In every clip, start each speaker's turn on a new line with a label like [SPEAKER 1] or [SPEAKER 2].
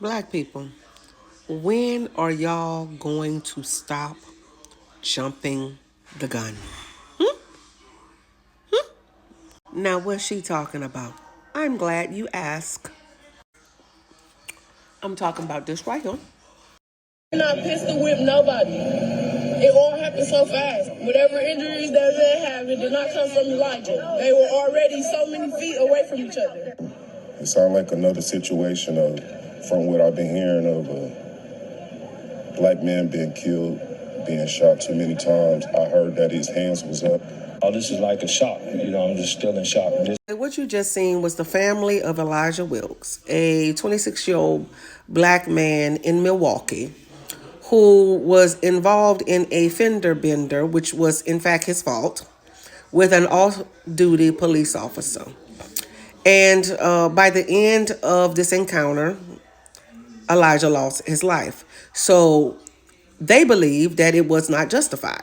[SPEAKER 1] Black people, when are y'all going to stop jumping the gun? Now, what's she talking about? I'm glad you asked. I'm talking about this right here.
[SPEAKER 2] Not pistol whip nobody. It all happened so fast. Whatever injuries that they have, it did not come from Elijah. They were already so many feet away from each other.
[SPEAKER 3] It sounds like another situation from what I've been hearing of black men being killed, being shot too many times. I heard that his hands was up.
[SPEAKER 4] Oh, this is like a shock. I'm just still in shock.
[SPEAKER 1] What you just seen was the family of Elijah Wilkes, a 26-year-old black man in Milwaukee who was involved in a fender bender, which was in fact his fault, with an off-duty police officer. And by the end of this encounter, Elijah lost his life. So they believe that it was not justified.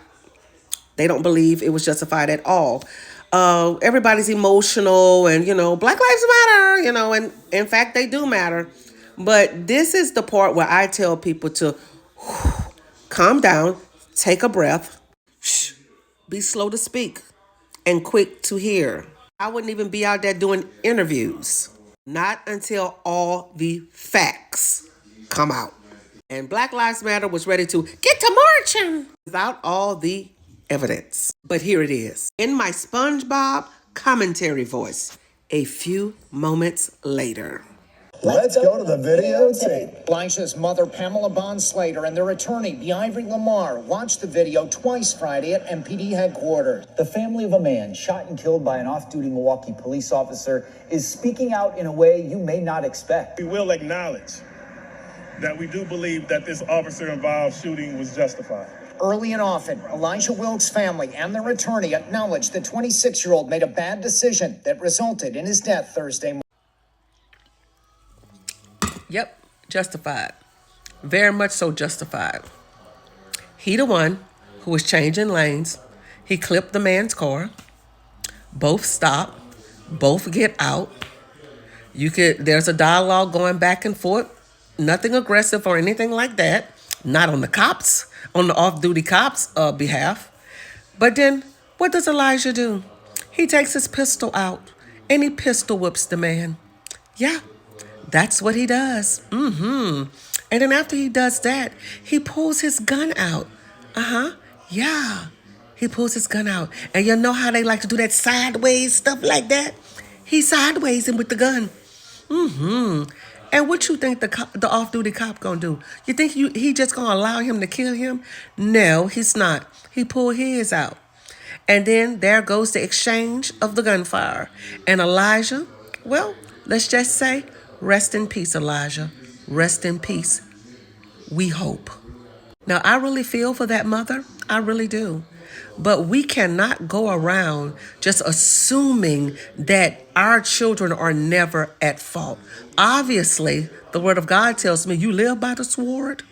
[SPEAKER 1] They don't believe it was justified at all. Everybody's emotional and, Black Lives Matter, and in fact, they do matter. But this is the part where I tell people to calm down, take a breath, be slow to speak, and quick to hear. I wouldn't even be out there doing interviews. Not until all the facts come out. And Black Lives Matter was ready to get to marching without all the evidence. But here it is. In my SpongeBob commentary voice, a few moments later.
[SPEAKER 5] Let's go to the videotape.
[SPEAKER 6] Elijah's mother, Pamela Bond Slater, and their attorney, Ivory Lamar, watched the video twice Friday at MPD headquarters.
[SPEAKER 5] The family of a man shot and killed by an off-duty Milwaukee police officer is speaking out in a way you may not expect.
[SPEAKER 3] We will acknowledge that we do believe that this officer-involved shooting was justified.
[SPEAKER 6] Early and often, Elijah Wilkes' family and their attorney acknowledged the 26-year-old made a bad decision that resulted in his death Thursday morning.
[SPEAKER 1] Yep, justified. Very much so justified. He the one who was changing lanes. He clipped the man's car. Both stop. Both get out. There's a dialogue going back and forth. Nothing aggressive or anything like that. Not on the cops, on the off-duty cops' behalf. But then, what does Elijah do? He takes his pistol out and he pistol whips the man. Yeah, that's what he does. And then after he does that, he pulls his gun out. Yeah, he pulls his gun out. And you know how they like to do that sideways stuff like that? He sideways him with the gun. And what you think the off-duty cop gonna do? You think he just gonna allow him to kill him? No, he's not. He pulled his out. And then there goes the exchange of the gunfire. And Elijah, well, let's just say, rest in peace, Elijah. Rest in peace. We hope. Now, I really feel for that mother. I really do. But we cannot go around just assuming that our children are never at fault. Obviously, the word of God tells me you live by the sword,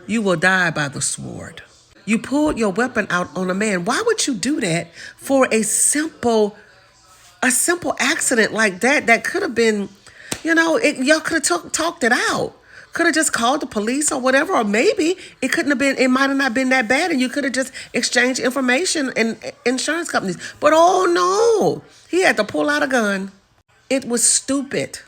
[SPEAKER 1] you will die by the sword. You pulled your weapon out on a man. Why would you do that for a simple accident like that? That could have been, y'all could have talked it out. Could have just called the police or whatever, or maybe it might have not been that bad, and you could have just exchanged information and insurance companies. But oh no, he had to pull out a gun. It was stupid.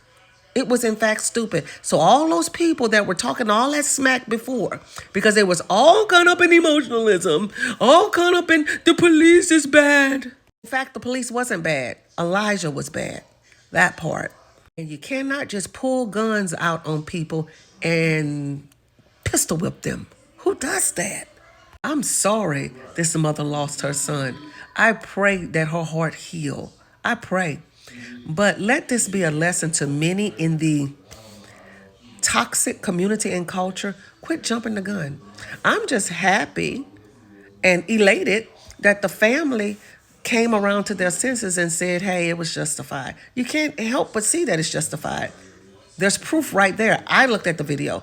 [SPEAKER 1] It was in fact stupid. So all those people that were talking all that smack before, because they was all caught up in emotionalism, all caught up in the police is bad. In fact, the police wasn't bad. Elijah was bad. That part. And you cannot just pull guns out on people and pistol whip them. Who does that? I'm sorry this mother lost her son. I pray that her heart heal. I pray. But let this be a lesson to many in the toxic community and culture. Quit jumping the gun. I'm just happy and elated that the family came around to their senses and said, hey, it was justified. You can't help but see that it's justified. There's proof right there. I looked at the video.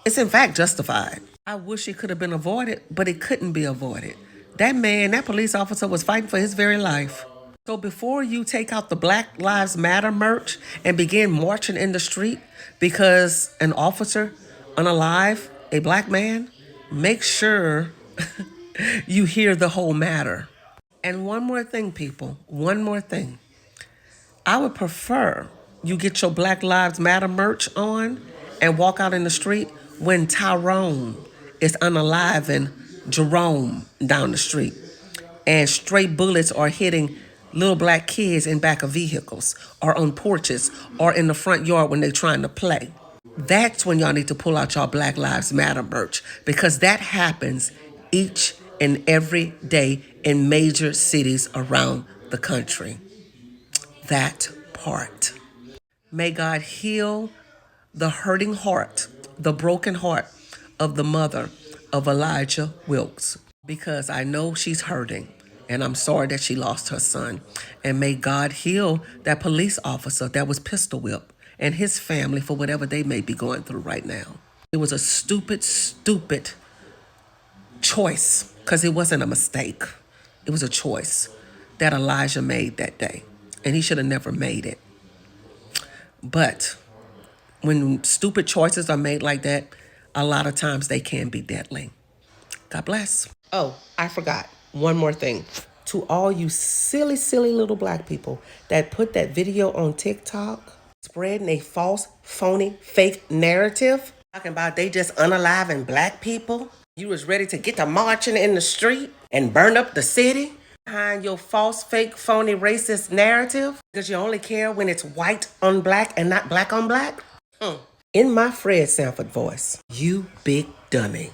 [SPEAKER 1] It's in fact justified. I wish it could have been avoided, but it couldn't be avoided. That police officer was fighting for his very life. So before you take out the Black Lives Matter merch and begin marching in the street because an officer unalive a black man, make sure you hear the whole matter. And one more thing, people, one more thing. I would prefer you get your Black Lives Matter merch on and walk out in the street when Tyrone is unaliving Jerome down the street and stray bullets are hitting little black kids in back of vehicles or on porches or in the front yard when they're trying to play. That's when y'all need to pull out y'all Black Lives Matter merch, because that happens each and every day in major cities around the country. That part. May God heal the hurting heart, the broken heart of the mother of Elijah Wilkes, because I know she's hurting and I'm sorry that she lost her son. And may God heal that police officer that was pistol whipped and his family for whatever they may be going through right now. It was a stupid, stupid choice, because it wasn't a mistake. It was a choice that Elijah made that day, and he should have never made it. But when stupid choices are made like that, a lot of times they can be deadly. God bless. Oh, I forgot one more thing. To all you silly, silly little black people that put that video on TikTok, spreading a false, phony, fake narrative, talking about they just unaliving black people. You was ready to get to marching in the street and burn up the city behind your false, fake, phony, racist narrative because you only care when it's white on black and not black on black. In my Fred Sanford voice, you big dummy.